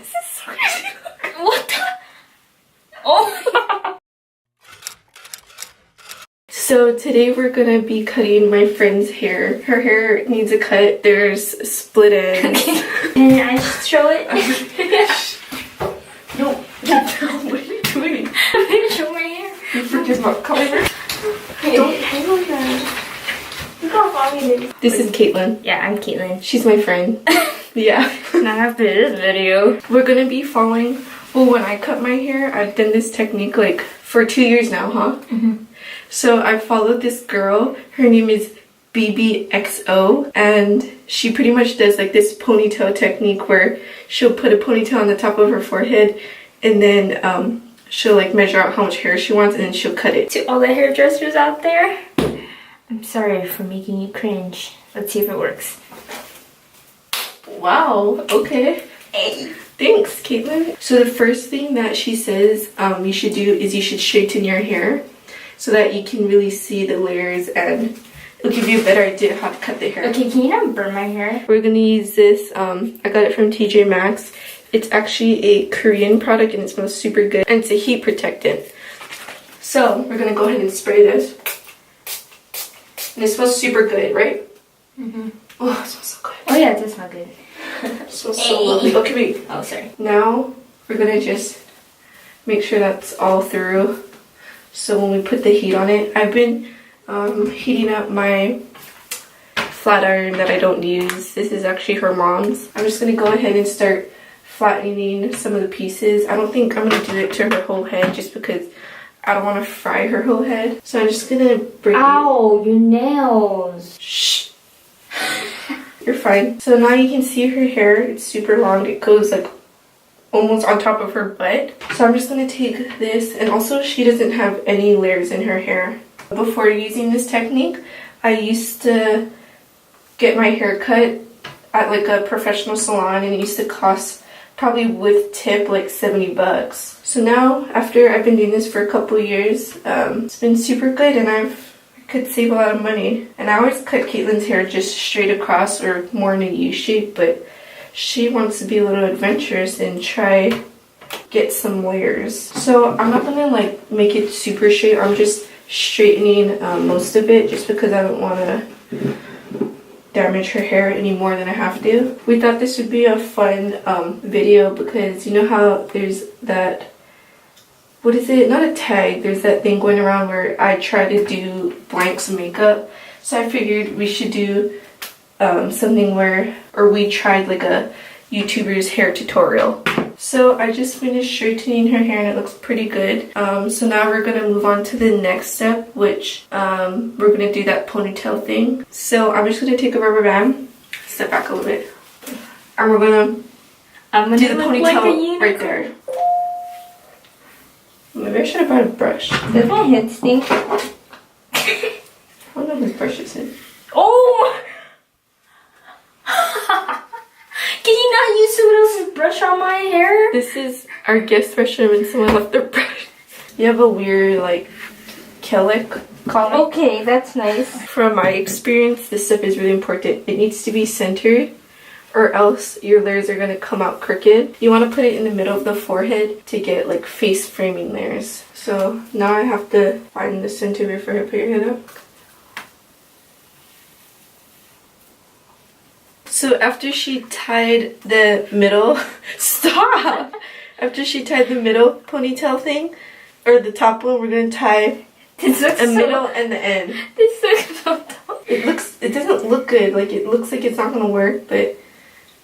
This is so crazy. What the? Oh. So today we're gonna be cutting my friend's hair. Her hair needs a cut. There's split ends. Can I just show it? No, what are you doing? I'm gonna show my hair. You forget about color. Don't handle that. You can't follow me. This is Caitlin. Yeah, I'm Caitlin. She's my friend. Yeah. Not after this video. We're gonna be following. Well, when I cut my hair, I've done this technique like for 2 years now, huh? Mm-hmm. So I followed this girl. Her name is Bebexo, and she pretty much does like this ponytail technique where she'll put a ponytail on the top of her forehead, and then she'll like measure out how much hair she wants, and then she'll cut it. To all the hairdressers out there, I'm sorry for making you cringe. Let's see if it works. Wow. Okay. Hey. Thanks, Caitlin. So the first thing that she says you should do is you should straighten your hair so that you can really see the layers, and it'll give you a better idea how to cut the hair. Okay, can you not burn my hair? We're gonna use this. I got it from TJ Maxx. It's actually a Korean product and it smells super good, and it's a heat protectant. So we're gonna go ahead and spray this. And it smells super good, right? Mm-hmm. Oh, it smells so good. Oh yeah, it does smell good. It smells so lovely. Okay, wait. Oh, sorry. Now we're gonna just make sure that's all through. So when we put the heat on it, I've been heating up my flat iron that I don't use. This is actually her mom's. I'm just gonna go ahead and start flattening some of the pieces. I don't think I'm gonna do it to her whole head just because I don't want to fry her whole head. So I'm just gonna break it. Ow, your nails. Shh. You're fine. So now you can see her hair. It's super long. It goes like almost on top of her butt. So I'm just gonna take this, and also she doesn't have any layers in her hair. Before using this technique, I used to get my hair cut at like a professional salon, and it used to cost probably with tip like 70 bucks. So now after I've been doing this for a couple years, it's been super good, and I could save a lot of money. And I always cut Caitlin's hair just straight across or more in a U shape, but she wants to be a little adventurous and try get some layers. So I'm not gonna like make it super straight. I'm just straightening most of it just because I don't want to damage her hair any more than I have to. We thought this would be a fun video because you know how there's that, what is it? Not a tag. There's that thing going around where I try to do blanks makeup. So I figured we should do something where, or we tried like a YouTuber's hair tutorial. So I just finished straightening her hair and it looks pretty good. So now we're gonna move on to the next step, which we're gonna do that ponytail thing. So I'm just gonna take a rubber band, step back a little bit, and we're gonna do the ponytail right there. Maybe I should have brought a brush. Does my head stink? I don't know whose brush is it. Oh! Can you not use someone else's brush on my hair? This is our guest restroom and someone left their brush. You have a weird like colic. Okay, that's nice. From my experience, this stuff is really important. It needs to be centered or else your layers are going to come out crooked. You want to put it in the middle of the forehead to get like face framing layers. So now I have to find the center before I put your head up. So after she tied the middle, stop! After she tied the middle ponytail thing, or the top one, we're going to tie the middle and the end. This looks so dumb. It doesn't look good. Like it looks like it's not going to work, but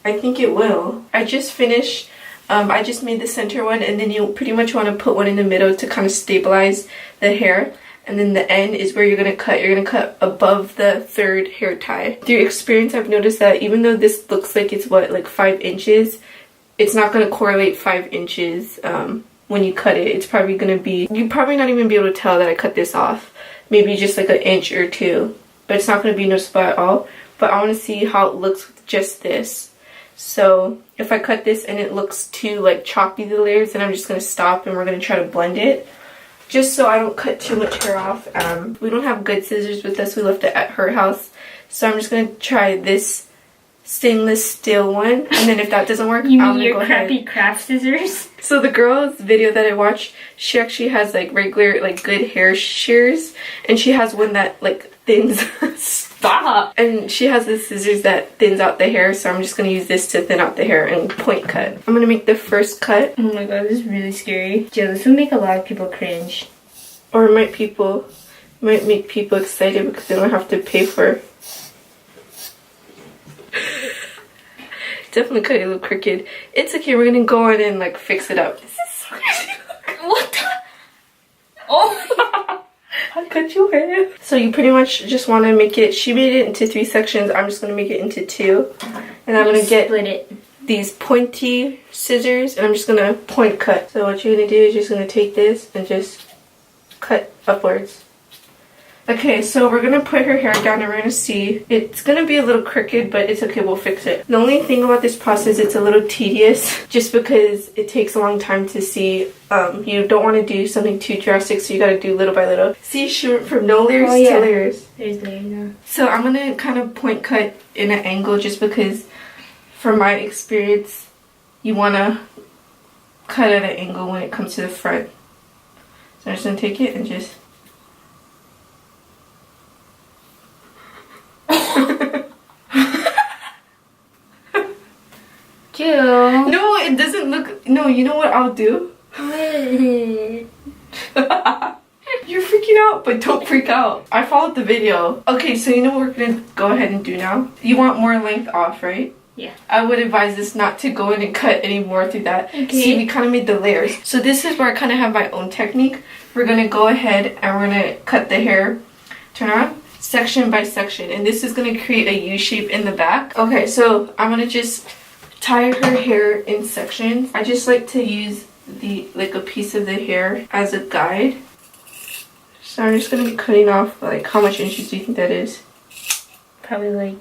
I think it will. I just finished, I just made the center one, and then you pretty much want to put one in the middle to kind of stabilize the hair. And then the end is where you're going to cut. You're going to cut above the third hair tie. Through experience, I've noticed that even though this looks like it's what, like 5 inches, it's not going to correlate 5 inches when you cut it. It's probably going to be, you're probably not even be able to tell that I cut this off. Maybe just like 1 inch or 2. But it's not going to be noticeable at all. But I want to see how it looks with just this. So if I cut this and it looks too like choppy, the layers, then I'm just going to stop and we're going to try to blend it. Just so I don't cut too much hair off. We don't have good scissors with us. We left it at her house. So I'm just going to try this stainless steel one, and then if that doesn't work, You I'm mean gonna your go crappy ahead. craft scissors? So the girl's video that I watched, she actually has like regular, like good hair shears, and she has one that like thins. Stop! And she has the scissors that thins out the hair, so I'm just gonna use this to thin out the hair and point cut. I'm gonna make the first cut. Oh my god, this is really scary. Jill, this will make a lot of people cringe. Or it might make people excited because they don't have to pay for. Definitely cut it a little crooked. It's okay, we're gonna go in and like fix it up. This is so crazy. What the? Oh! I cut your hair. So you pretty much just want to make it, she made it into 3 sections. I'm just gonna make it into 2. And I'm gonna split it. These pointy scissors and I'm just gonna point cut. So what you're gonna do is just gonna take this and just cut upwards. Okay, so we're gonna put her hair down and we're gonna see. It's gonna be a little crooked, but it's okay, we'll fix it. The only thing about this process, it's a little tedious just because it takes a long time to see. You don't want to do something too drastic, so you gotta do little by little. See, she went from no layers to layers. There's layers now. So I'm gonna kind of point cut in an angle just because from my experience, you wanna cut at an angle when it comes to the front. So I'm just gonna take it and just Jill. No, it doesn't look. No, you know what I'll do? You're freaking out, but don't freak out. I followed the video. Okay, so you know what we're gonna go ahead and do now? You want more length off, right? Yeah. I would advise this not to go in and cut any more through that. Okay. See, we kind of made the layers. So this is where I kind of have my own technique. We're gonna go ahead and we're gonna cut the hair. Turn around. Section by section. And this is gonna create a U shape in the back. Okay, so I'm gonna just tie her hair in sections. I just like to use a piece of the hair as a guide. So I'm just gonna be cutting off like how much inches do you think that is? Probably like,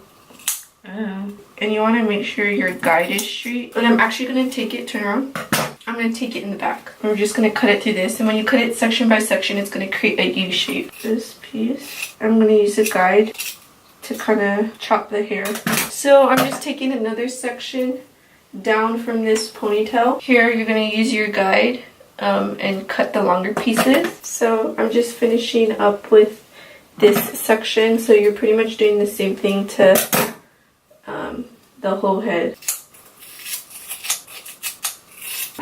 I don't know. And you want to make sure your guide is straight. But I'm actually gonna take it, turn around. I'm gonna take it in the back. And we're just gonna cut it through this. And when you cut it section by section, it's gonna create a U shape. This piece, I'm gonna use a guide to kind of chop the hair. So I'm just taking another section down from this ponytail. Here you're going to use your guide and cut the longer pieces. So I'm just finishing up with this section. So you're pretty much doing the same thing to the whole head.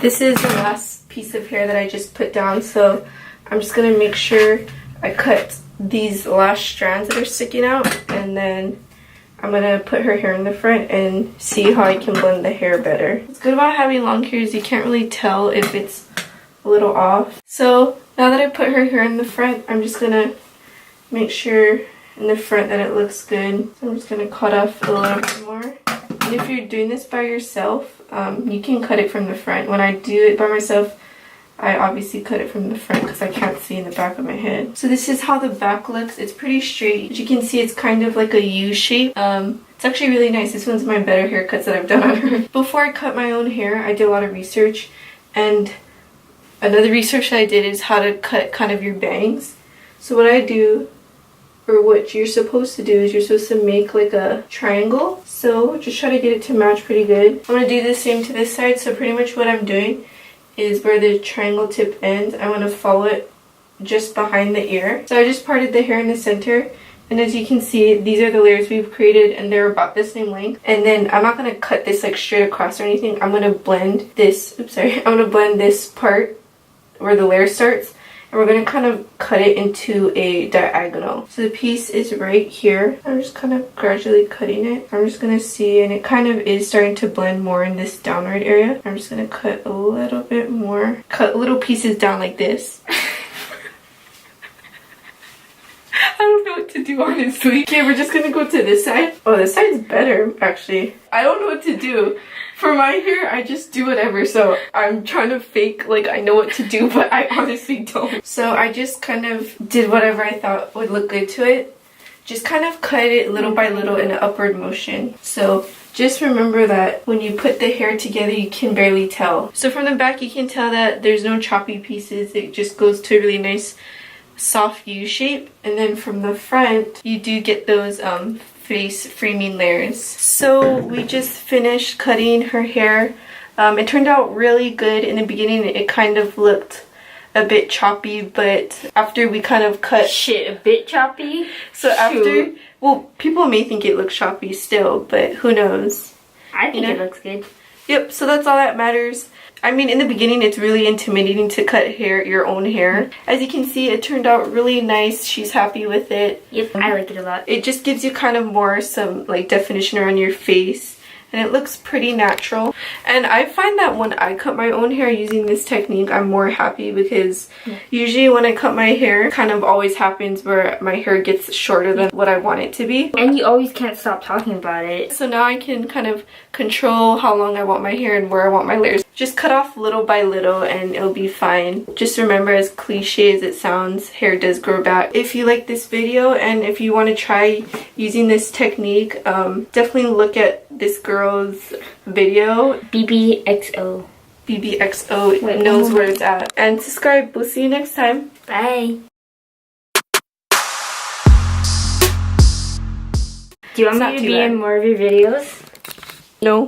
This is the last piece of hair that I just put down. So I'm just going to make sure I cut these last strands that are sticking out, and then I'm gonna put her hair in the front and see how I can blend the hair better. What's good about having long hair is you can't really tell if it's a little off. So now that I put her hair in the front, I'm just gonna make sure in the front that it looks good. So I'm just gonna cut off a little bit more. And if you're doing this by yourself, you can cut it from the front. When I do it by myself, I obviously cut it from the front because I can't see in the back of my head. So this is how the back looks. It's pretty straight. As you can see, it's kind of like a U shape. It's actually really nice. This one's my better haircuts that I've done on her. Before I cut my own hair, I did a lot of research. And another research that I did is how to cut kind of your bangs. So what I do, or what you're supposed to do, is you're supposed to make like a triangle. So just try to get it to match pretty good. I'm going to do the same to this side. So pretty much what I'm doing is where the triangle tip ends, I want to follow it just behind the ear. So I just parted the hair in the center, and as you can see, these are the layers we've created, and they're about the same length. And then I'm not going to cut this like straight across or anything. I'm going to blend this, I'm going to blend this part where the layer starts, and we're going to kind of cut it into a diagonal. So the piece is right here. I'm just kind of gradually cutting it. I'm just going to see, and it kind of is starting to blend more in this downward area. I'm just going to cut a little bit more. Cut little pieces down like this. I don't know what to do, honestly. Okay, we're just going to go to this side. Oh, this side's better, actually. I don't know what to do. For my hair, I just do whatever, so I'm trying to fake like I know what to do, but I honestly don't. So I just kind of did whatever I thought would look good to it. Just kind of cut it little by little in an upward motion. So just remember that when you put the hair together, you can barely tell. So from the back, you can tell that there's no choppy pieces. It just goes to a really nice soft U shape. And then from the front, you do get those face framing layers. So we just finished cutting her hair. It turned out really good. In the beginning it kind of looked a bit choppy, but after we kind of cut... Shit, a bit choppy? So after... Well, people may think it looks choppy still, but who knows? I think it looks good. Yep, so that's all that matters. I mean, in the beginning, it's really intimidating to cut your own hair. As you can see, it turned out really nice. She's happy with it. Yep, I like it a lot. It just gives you kind of more some like definition around your face. And it looks pretty natural. And I find that when I cut my own hair using this technique, I'm more happy because usually when I cut my hair, it kind of always happens where my hair gets shorter than what I want it to be. And you always can't stop talking about it. So now I can kind of control how long I want my hair and where I want my layers. Just cut off little by little and it'll be fine. Just remember, as cliche as it sounds, hair does grow back. If you like this video and if you want to try using this technique, definitely look at this girl's video. Bebexo. Bebexo knows where it's at. And subscribe. We'll see you next time. Bye. Do you want me to be in more of your videos? No.